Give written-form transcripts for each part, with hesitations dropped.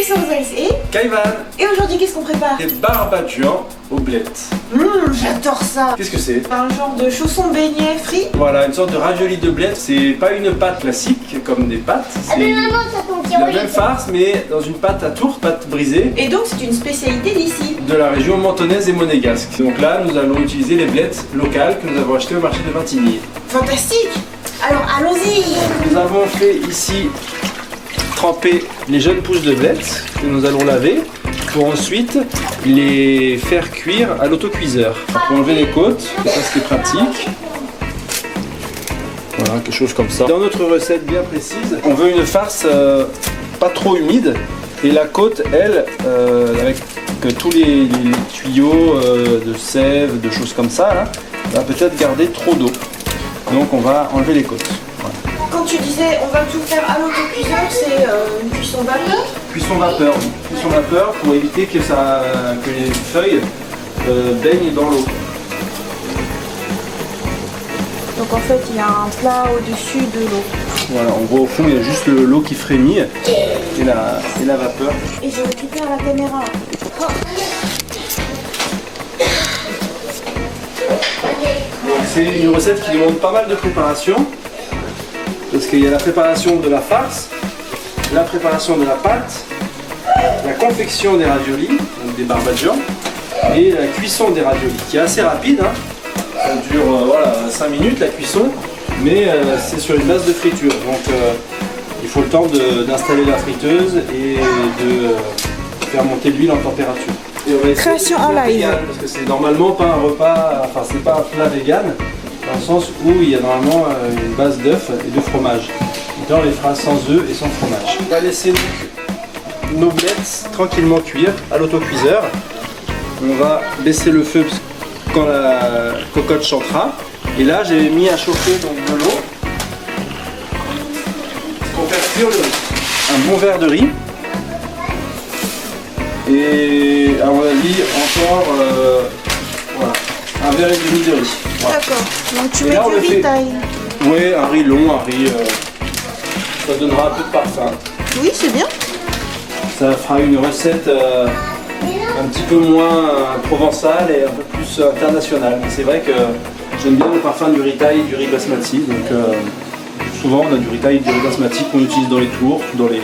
Alexandre et Kaivan. Et aujourd'hui, qu'est-ce qu'on prépare? Des barbadjans aux blettes. J'adore ça. Qu'est-ce que c'est? Un genre de chausson beignet frit. Voilà, une sorte de ravioli de blettes. C'est pas une pâte classique comme des pâtes. C'est la même farce, mais dans une pâte à tourte, pâte brisée. Et donc, c'est une spécialité d'ici. De la région mentonnaise et monégasque. Donc là, nous allons utiliser les blettes locales que nous avons achetées au marché de Vintigny. Fantastique. Alors, allons-y. Nous avons fait ici tremper les jeunes pousses de blettes que nous allons laver pour ensuite les faire cuire à l'autocuiseur. Pour enlever les côtes, c'est ça ce qui est pratique. Voilà, quelque chose comme ça. Dans notre recette bien précise, on veut une farce pas trop humide et la côte, elle, avec tous les tuyaux de sève, de choses comme ça, là, va peut-être garder trop d'eau. Donc on va enlever les côtes. Voilà. Quand tu disais on va tout faire à l'autocuiseur, c'est une cuisson vapeur? Cuisson vapeur, oui. Cuisson vapeur pour éviter que les feuilles baignent dans l'eau. Donc en fait, il y a un plat au-dessus de l'eau. Voilà, on voit au fond, il y a juste l'eau qui frémit et la vapeur. Et je récupère la caméra. Oh. C'est une recette qui demande pas mal de préparation. Parce qu'il y a la préparation de la farce, la préparation de la pâte, la confection des raviolis, donc des barbadjans, et la cuisson des raviolis, qui est assez rapide. Hein. Ça dure voilà, 5 minutes la cuisson, mais c'est sur une base de friture. Donc il faut le temps d'installer la friteuse et de faire monter l'huile en température. Et on va Création en live. Vegan, parce que c'est normalement pas un repas, enfin c'est pas un plat vegan, dans le sens où il y a normalement une base d'œufs et de fromage. Donc là on les fera sans œufs et sans fromage. On va laisser donc nos blettes tranquillement cuire à l'autocuiseur. On va baisser le feu quand la cocotte chantera. Et là j'ai mis à chauffer donc de l'eau pour faire cuire le riz. Un bon verre de riz. Et à mon avis encore voilà, un verre et demi de riz. Voilà. D'accord, donc tu Et mets là, on du le fait. riz taille. Oui, un riz long, un riz. Ça donnera un peu de parfum. Oui, c'est bien. Ça fera une recette un petit peu moins provençale et un peu plus internationale. Mais c'est vrai que j'aime bien le parfum du riz thaï et du riz basmati. Donc souvent on a du riz thaï et du riz basmati qu'on utilise dans les tours, dans les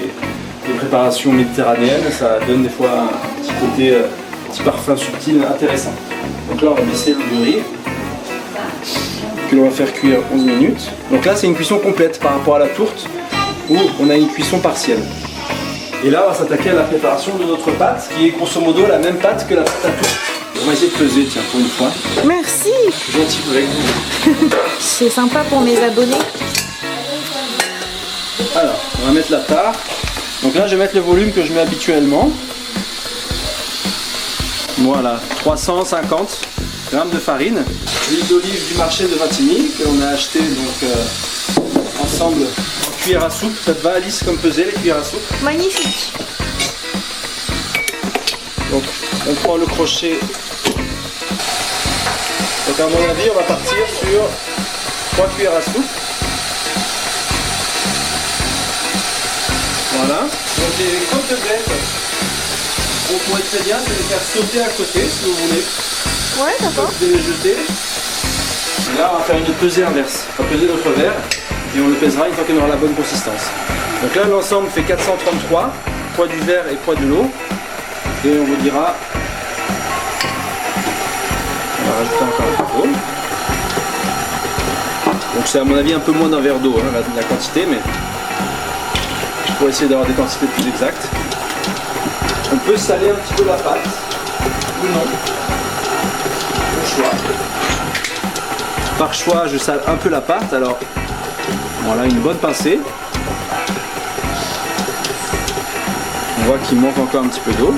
préparations méditerranéennes. Ça donne des fois un petit côté, un petit parfum subtil intéressant. Donc là on va baisser l'eau du riz que l'on va faire cuire 11 minutes. Donc là c'est une cuisson complète par rapport à la tourte où on a une cuisson partielle. Et là on va s'attaquer à la préparation de notre pâte qui est grosso modo la même pâte que la pâte à tourte. On va essayer de peser, tiens, pour une fois. Merci. Gentil avec vous. C'est sympa pour mes abonnés. Alors, on va mettre la tare. Donc là je vais mettre le volume que je mets habituellement. Voilà, 350 grammes de farine. L'huile d'olive du marché de Vintigny que l'on a acheté donc ensemble en cuillère à soupe. Ça te va Alice comme peser les cuillères à soupe? Magnifique. Donc on prend le crochet. Donc à mon avis on va partir sur 3 cuillères à soupe. Voilà. Donc les côtes de blettes, on pourrait très bien se les faire sauter à côté si vous voulez. Ouais, d'accord. Vous les jeter. Et là on va faire une pesée inverse. On va peser notre verre et on le pèsera une fois qu'il aura la bonne consistance. Donc là l'ensemble fait 433, poids du verre et poids de l'eau. Et on vous dira. On va rajouter encore un peu d'eau. Donc c'est à mon avis un peu moins d'un verre d'eau hein, la quantité, mais pour essayer d'avoir des quantités plus exactes. On peut saler un petit peu la pâte ou non. Au choix. Par choix, je sale un peu la pâte. Alors voilà, une bonne pincée. On voit qu'il manque encore un petit peu d'eau.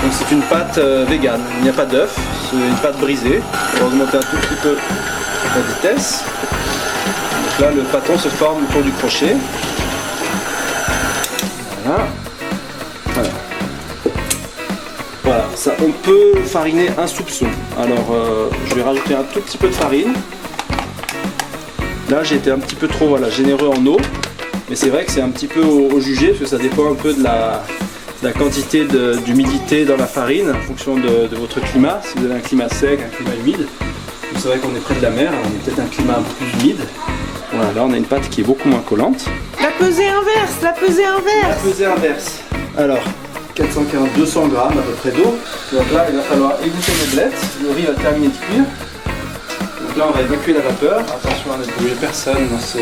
Donc c'est une pâte végane. Il n'y a pas d'œuf, c'est une pâte brisée. On va augmenter un tout petit peu la vitesse. Donc là, le pâton se forme autour du crochet. Voilà. Voilà. Voilà, ça, on peut fariner un soupçon. Alors, je vais rajouter un tout petit peu de farine. Là, j'ai été un petit peu trop généreux en eau. Mais c'est vrai que c'est un petit peu au jugé parce que ça dépend un peu de la quantité d'humidité dans la farine en fonction de votre climat. Si vous avez un climat sec, un climat humide, c'est vrai qu'on est près de la mer, on a peut-être un climat un peu plus humide. Voilà, là on a une pâte qui est beaucoup moins collante. La pesée inverse, la pesée inverse. La pesée inverse. Alors, 200 grammes à peu près d'eau. Donc là, il va falloir égoutter nos blettes. Le riz va terminer de cuire. Donc là, on va évacuer la vapeur. Attention à ne brûler personne dans ce...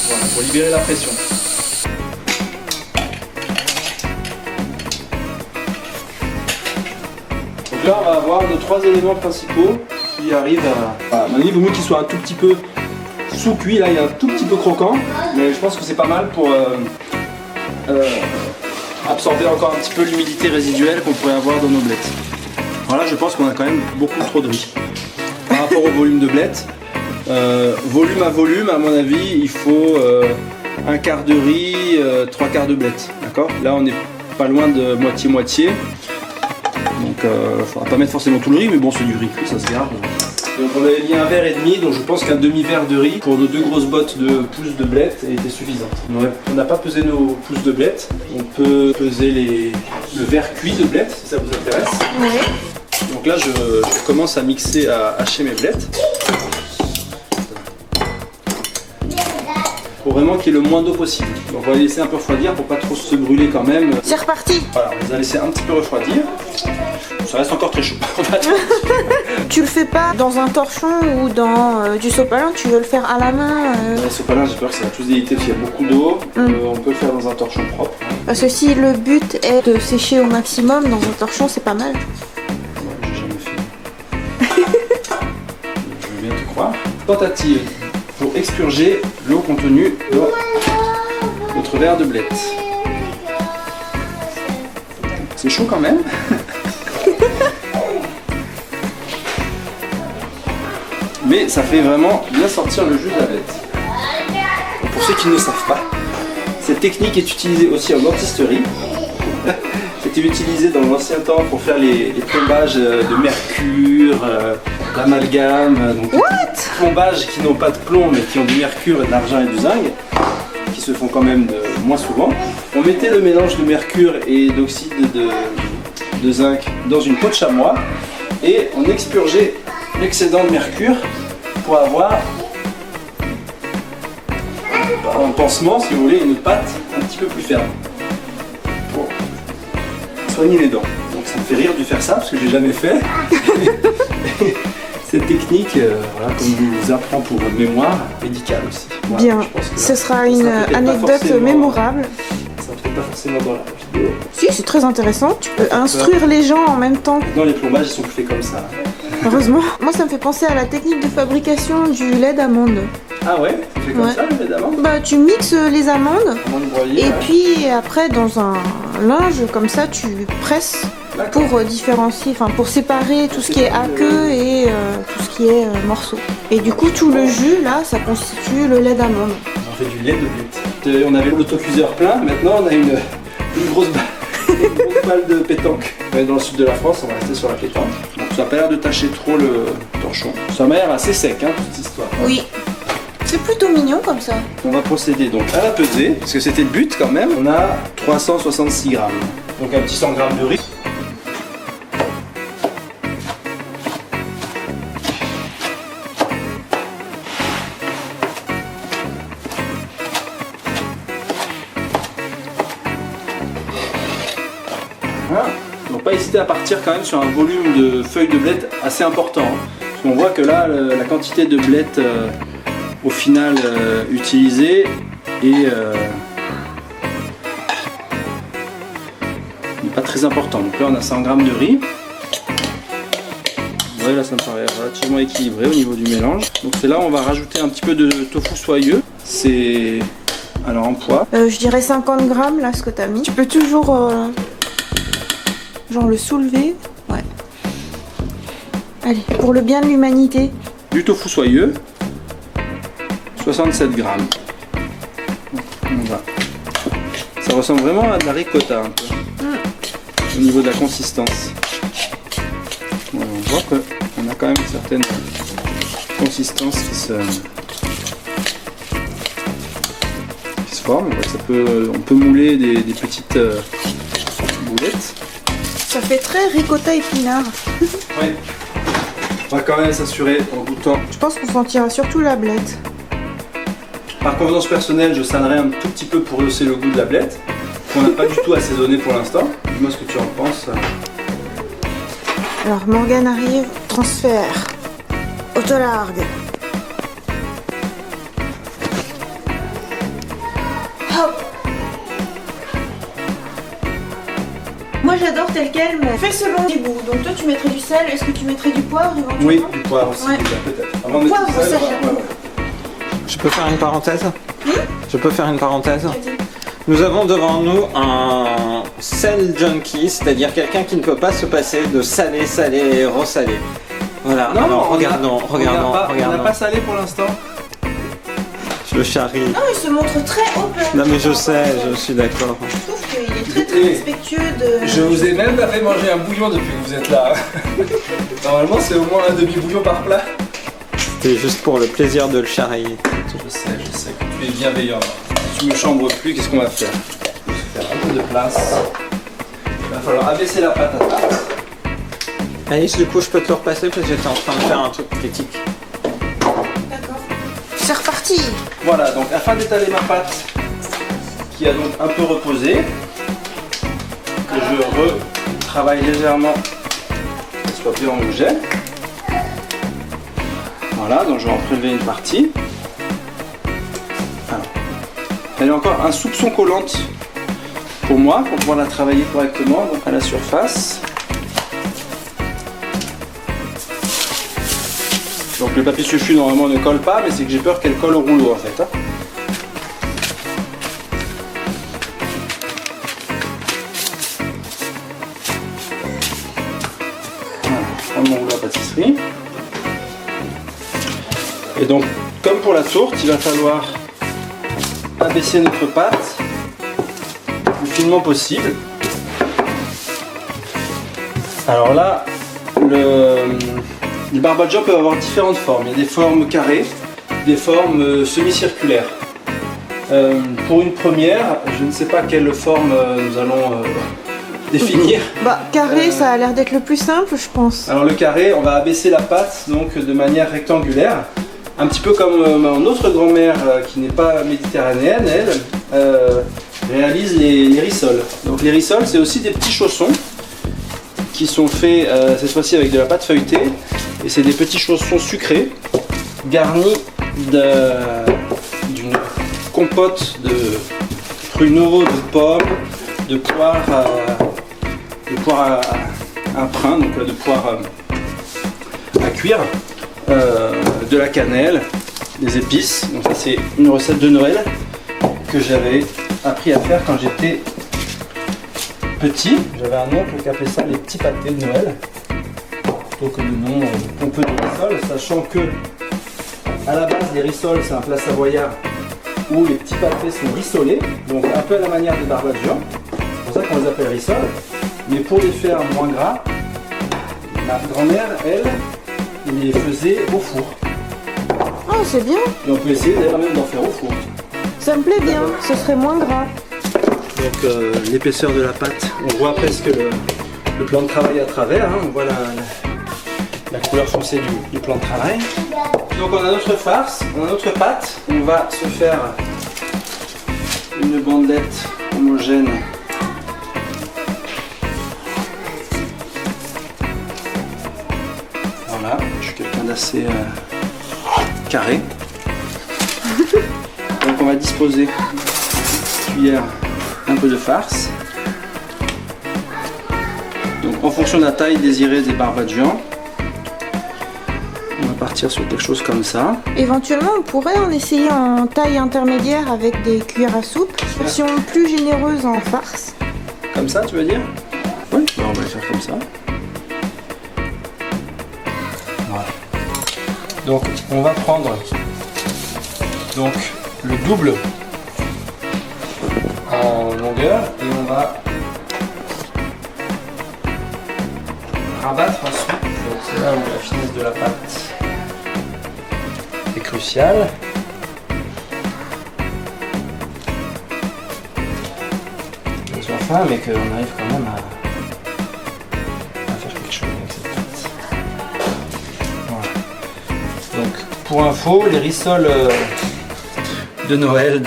Voilà, pour libérer la pression. Donc là, on va avoir nos 3 éléments principaux qui arrivent à mon avis, il vaut mieux qu'ils soient un tout petit peu sous-cuit. Là, il est un tout petit peu croquant, mais je pense que c'est pas mal pour absorber encore un petit peu l'humidité résiduelle qu'on pourrait avoir dans nos blettes. Voilà, je pense qu'on a quand même beaucoup trop de riz. Par rapport au volume de blettes, volume à volume, à mon avis, il faut un quart de riz, 3 quarts de blettes. D'accord ? Là, on n'est pas loin de moitié-moitié. Donc il ne faudra pas mettre forcément tout le riz, mais bon, c'est du riz cuit, ça se garde. Donc on avait mis un verre et demi, donc je pense qu'un demi-verre de riz pour nos 2 grosses bottes de pousses de blettes était suffisante. On n'a pas pesé nos pousses de blettes, on peut peser le verre cuit de blettes si ça vous intéresse. Oui. Donc là je commence à mixer, à hacher mes blettes. Pour vraiment qu'il y ait le moins d'eau possible. Donc on va les laisser un peu refroidir pour pas trop se brûler quand même. C'est reparti. Voilà, on les a laissés un petit peu refroidir. Ça reste encore très chaud. Tu le fais pas dans un torchon ou dans du sopalin, tu veux le faire à la main Le sopalin, j'ai peur que ça va tous déliter parce qu'il y a beaucoup d'eau. On peut le faire dans un torchon propre. Parce que si le but est de sécher au maximum dans un torchon, c'est pas mal. Ouais, j'ai jamais fait. Je veux bien te croire. Tentative pour expurger l'eau contenue dans notre verre de blettes. C'est chaud quand même. Mais ça fait vraiment bien sortir le jus de la blette. Pour ceux qui ne savent pas, cette technique est utilisée aussi en dentisterie. C'était utilisé dans l'ancien temps pour faire les plombages de mercure, d'amalgame. Donc plombages qui n'ont pas de plomb mais qui ont du mercure, de l'argent et du zinc, qui se font quand même moins souvent. On mettait le mélange de mercure et d'oxyde de zinc dans une peau de chamois et on expurgeait l'excédent de mercure pour avoir un pansement, si vous voulez, une pâte un petit peu plus ferme pour soigner les dents. Donc ça me fait rire de faire ça parce que j'ai jamais fait. Cette technique, voilà, comme je vous apprends pour votre mémoire médicale aussi. Voilà, bien, je pense que ce sera une anecdote mémorable. Ça ne peut pas forcément dans la vidéo. Si, c'est très intéressant. Tu peux instruire les gens en même temps. Dans les plombages, ils sont faits comme ça. Heureusement. Moi, ça me fait penser à la technique de fabrication du lait d'amande. Ah ouais, tu fais comme ça, le lait d'amande? Bah, tu mixes les amandes. Amande broyée, Et puis après, dans un linge, comme ça, tu presses pour différencier, enfin pour séparer tout ce qui est aqueux et tout ce qui est morceaux. Et du coup, tout le jus, là, ça constitue le lait d'amande. On fait du lait de blette. On avait l'autocuiseur plein, maintenant on a une grosse balle de pétanque. Dans le sud de la France, on va rester sur la pétanque. Donc ça n'a pas l'air de tacher trop le torchon. Ça m'a l'air assez sec, hein, toute cette histoire. Oui. C'est plutôt mignon comme ça. On va procéder donc à la pesée, parce que c'était le but quand même. On a 366 grammes. Donc un petit 100 grammes de riz. Donc pas hésiter à partir quand même sur un volume de feuilles de blettes assez important. Parce qu'on voit que là, la quantité de blettes au final utilisée est pas très important. Donc là on a 100 grammes de riz. Ouais, là ça me paraît relativement équilibré au niveau du mélange. Donc c'est là où on va rajouter un petit peu de tofu soyeux. C'est alors en poids. Je dirais 50 grammes là ce que tu as mis. Tu peux toujours genre le soulever. Ouais. Allez, pour le bien de l'humanité. Du tofu soyeux. 67 grammes. Ça ressemble vraiment à de la ricotta un peu. Au niveau de la consistance. Voilà, on voit qu'on a quand même une certaine consistance qui se forme. On peut mouler des petites boulettes. Ça fait très ricotta épinard. Oui. On va quand même s'assurer en goûtant. Je pense qu'on sentira surtout la blette. Par convenance personnelle, je salerai un tout petit peu pour rehausser le goût de la blette, qu'on n'a pas du tout assaisonné pour l'instant. Dis-moi ce que tu en penses. Alors Morgane arrive, transfert, autolargue. Hop. Moi j'adore tel quel, mais fais selon tes goûts. Donc toi tu mettrais du sel, est-ce que tu mettrais du poivre éventuellement? Oui, du poivre aussi, ouais. Peut-être. Avant de mettre du sel, Je peux faire une parenthèse? Je peux faire une parenthèse? Nous avons devant nous un sel junkie, c'est-à-dire quelqu'un qui ne peut pas se passer de salé, salé et resalé. Voilà, non, alors regardons. On n'a pas salé pour l'instant. Je charrie. Non, il se montre très open. Non mais je sais, je suis d'accord. Je trouve qu'il est très très respectueux de... Je vous ai même pas fait manger un bouillon depuis que vous êtes là. Normalement c'est au moins un demi-bouillon par plat. C'est juste pour le plaisir de le charrier. Je sais que tu es bienveillant. Si tu me chambres plus, qu'est-ce qu'on va faire? On va faire un peu de place. Il va falloir abaisser la pâte à tarte. Alice, du coup je peux te le repasser parce que j'étais en train de faire un truc critique. D'accord. C'est reparti. Voilà, donc afin d'étaler ma pâte, qui a donc un peu reposé, que je retravaille légèrement, qu'elle soit bien homogène. Voilà, donc je vais en prélever une partie. Alors, elle est encore un soupçon collante pour moi, pour pouvoir la travailler correctement, donc à la surface. Donc le papier sulfu normalement ne colle pas, mais c'est que j'ai peur qu'elle colle au rouleau en fait. Voilà, je prends mon rouleau à pâtisserie. Et donc, comme pour la tourte, il va falloir abaisser notre pâte le plus finement possible. Alors là, les barbadjan peuvent avoir différentes formes. Il y a des formes carrées, des formes semi-circulaires. Pour une première, je ne sais pas quelle forme nous allons définir. Bah, carré, ça a l'air d'être le plus simple, je pense. Alors le carré, on va abaisser la pâte donc de manière rectangulaire. Un petit peu comme notre grand-mère qui n'est pas méditerranéenne, elle réalise les rissoles. Donc les rissoles, c'est aussi des petits chaussons qui sont faits cette fois-ci avec de la pâte feuilletée. Et c'est des petits chaussons sucrés garnis d'une compote de pruneaux, de pommes, de poires à prin, donc de poires à cuire. De la cannelle, des épices. Donc ça c'est une recette de Noël que j'avais appris à faire quand j'étais petit. J'avais un oncle qui appelait ça les petits pâtés de Noël, plutôt que le nom pompeux de rissole, sachant que à la base les rissoles c'est un plat savoyard où les petits pâtés sont rissolés, donc un peu à la manière des barbadjan. C'est pour ça qu'on les appelle rissoles. Mais pour les faire moins gras, ma grand-mère, elle, les faisait au four. Oh, c'est bien. Et on peut essayer d'ailleurs même d'en faire au four. Ça me plaît bien, ce serait moins gras. Donc l'épaisseur de la pâte, on voit presque le plan de travail à travers, hein. On voit la couleur foncée du plan de travail. Donc on a notre farce, on a notre pâte, on va se faire une bandelette homogène. Voilà, je suis quelqu'un d'assez carré. Donc on va disposer une cuillère, un peu de farce. Donc en fonction de la taille désirée des barbadjan, on va partir sur quelque chose comme ça. Éventuellement, on pourrait en essayer en taille intermédiaire avec des cuillères à soupe, version plus généreuse en farce. Comme ça, tu veux dire? Oui, on va le faire comme ça. Voilà. Donc on va prendre donc le double en longueur et on va rabattre ensuite. Donc c'est là où la finesse de la pâte est cruciale. On soit fin, mais qu'on arrive quand même à faire quelque chose avec cette pâte. Voilà. Donc pour info, les rissoles de Noël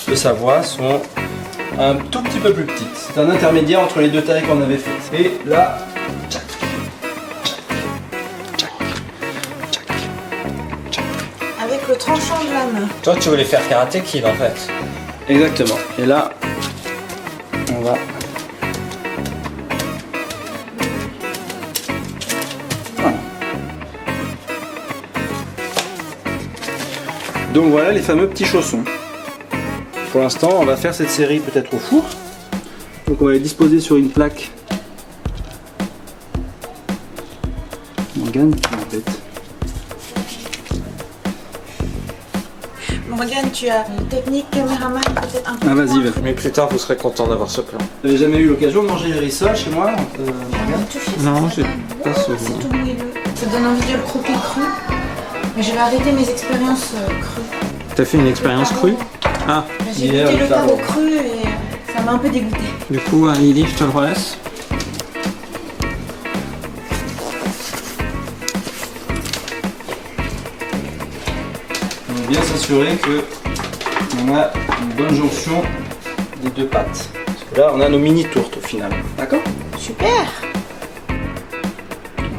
de Savoie sont un tout petit peu plus petites. C'est un intermédiaire entre les deux tailles qu'on avait faites. Et là, tchac, tchac, tchac, tchac. Avec le tranchant de la main. Toi, tu voulais faire Karate Kid en fait. Exactement. Et là, on va... Voilà. Donc voilà les fameux petits chaussons. Pour l'instant, on va faire cette série peut-être au four. Donc on va les disposer sur une plaque. Morgane, qui m'embête. Morgane, tu as une technique caméraman peut-être un peu. Ah vas-y, va. Mais plus tard, vous serez content d'avoir ce plan. Vous n'avez jamais eu l'occasion de manger les rissoles chez moi, Morgane? Non, j'ai pas C'est souvenir. tout moelleux. Ça donne envie de le croquer cru. Mais je vais arrêter mes expériences crues. T'as fait une expérience crue? Ah, J'ai Hier, goûté le le tarot. tarot cru et ça m'a un peu dégoûté. du coup, Lily, je te le relaisse. On va bien s'assurer que on a une bonne jonction des deux pâtes. Parce que là, on a nos mini tourtes au final. D'accord? Super.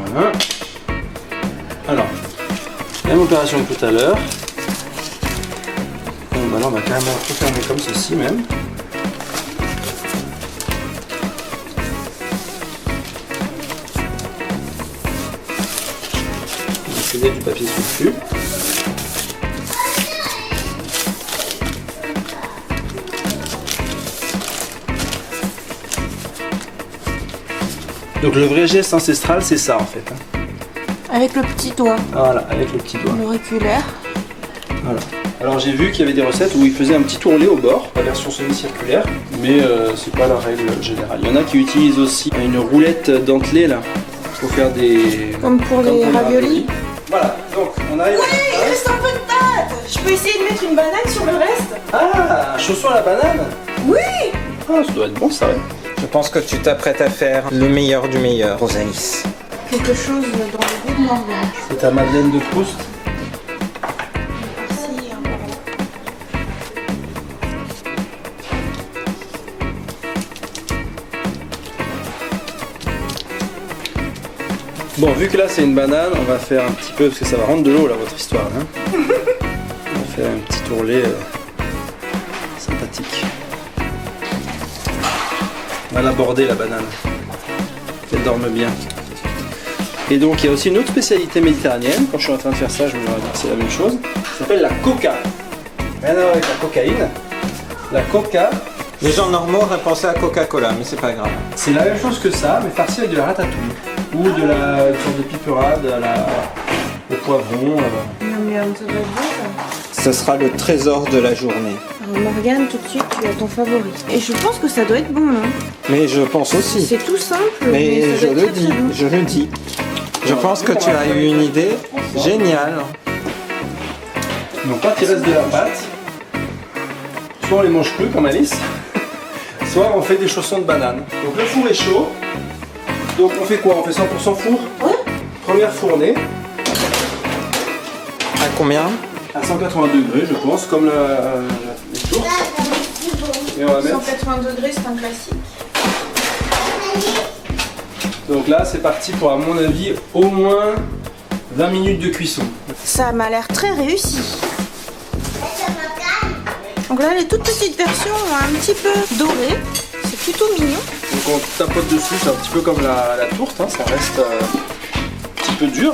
Voilà. Alors, même opération que tout à l'heure. Donc bah là, on va carrément tout fermer comme ceci même. On va utiliser du papier sulfu. Donc le vrai geste ancestral, c'est ça en fait. Hein. Avec le petit doigt, Voilà, avec le petit doigt. l'auriculaire. Voilà. Alors j'ai vu qu'il y avait des recettes où ils faisaient un petit tourné au bord, la version semi-circulaire, mais c'est pas la règle générale. Il y en a qui utilisent aussi une roulette dentelée là, pour faire des... Comme pour les raviolis. Voilà, donc on arrive à... Il reste un peu de pâte. Je peux essayer de mettre une banane sur le reste? Ah, chausson à la banane. Oui. Ah, ça doit être bon ça, ouais. Je pense que tu t'apprêtes à faire le meilleur du meilleur, Rosalis. Quelque chose dans le goût de Morgane. C'est ta Madeleine de Proust. Merci. Bon, vu que là c'est une banane, on va faire un petit peu, parce que ça va rendre de l'eau là, votre histoire. Hein. On va faire un petit tourlet sympathique. On va l'aborder la banane. Qu'elle dorme bien. Et donc il y a aussi une autre spécialité méditerranéenne. Quand je suis en train de faire ça, je me dis c'est la même chose. Ça s'appelle la coca. Rien à voir avec la cocaïne. La coca, Les gens normaux auraient pensé à Coca-Cola, mais c'est pas grave. c'est la même chose que ça, mais farci avec de la ratatouille. Ou de la une sorte de piperade au poivron. Non mais ça doit être bon ça. Ce sera le trésor de la journée. Alors Morgane, tout de suite tu as ton favori. Et je pense que ça doit être bon. Hein. Mais je pense aussi. C'est tout simple. Mais ça je doit le être dis, très, très bon. je le dis. Je pense que tu as eu une idée géniale. Donc quand il reste de la pâte, soit on les mange crus comme Alice, soit on fait des chaussons de banane. Donc le four est chaud. Donc on fait quoi? On fait 100% four. Ouais. Première fournée À combien? à 180 degrés, je pense, comme les tourtes. Et on va mettre. 180 degrés, c'est un classique. Donc là, c'est parti pour, à mon avis, au moins 20 minutes de cuisson. Ça m'a l'air très réussi. Donc là, les toutes petites versions un petit peu dorées. C'est plutôt mignon. Donc on tapote dessus, c'est un petit peu comme la tourte, hein, ça reste un petit peu dur.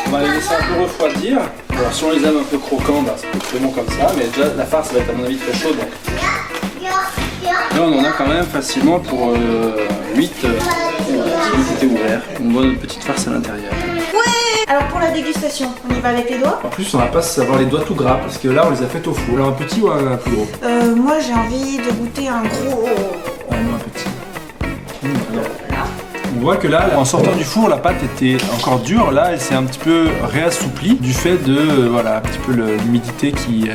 On va les laisser un peu refroidir. Alors si on les aime un peu croquants, bah, ça peut être très bon comme ça, mais déjà la farce va être à mon avis très chaude. Donc. Là on en a quand même facilement pour 8 qui étaient ouverts. Une bonne petite farce à l'intérieur. Alors pour la dégustation, on y va avec les doigts? En plus, on va pas avoir les doigts tout gras parce que là, on les a fait au four. Alors un petit ou un plus gros? Moi j'ai envie de goûter un gros. Ah non, un petit. On voit que là, en sortant du four, la pâte était encore dure. Là, elle s'est un petit peu réassouplie du fait de voilà, un petit peu l'humidité qui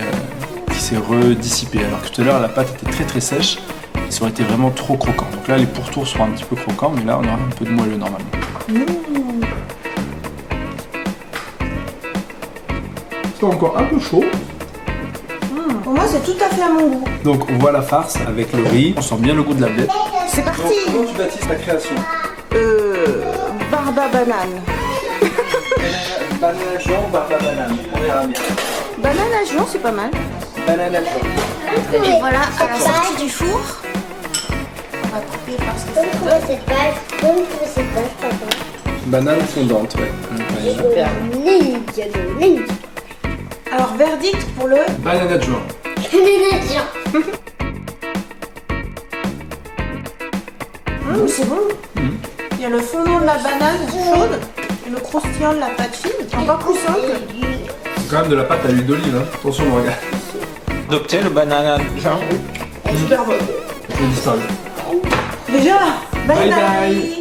s'est redissipée. Alors que tout à l'heure, la pâte était très très sèche et ça aurait été vraiment trop croquant. Donc là, les pourtours seront un petit peu croquants, mais là, on aura un peu de moelleux normalement. C'est encore un peu chaud. Pour moi c'est tout à fait à mon goût. Donc on voit la farce avec le riz. On sent bien le goût de la blette. C'est parti. Comment tu baptises ta création? Barba banane. Banane à juin ou barbe à banane? On verra bien. Banane à juin, c'est pas mal. Banane à juin. Et voilà, à la sortie du four. On va couper parce que Donne trouver cette page. Donne trouver cette page, papa. Banane fondante, ouais. Super. Ninja. Alors verdict pour le. Banane à juin. Ninja. C'est bon. Il y a le fondant de la banane chaude et le croustillant de la pâte fine. Encore plus simple. C'est quand même de la pâte à l'huile d'olive, hein. Attention, regarde. Adopter le banana jam. Super bon. Je disparu. Déjà, bye Bye bye. bye.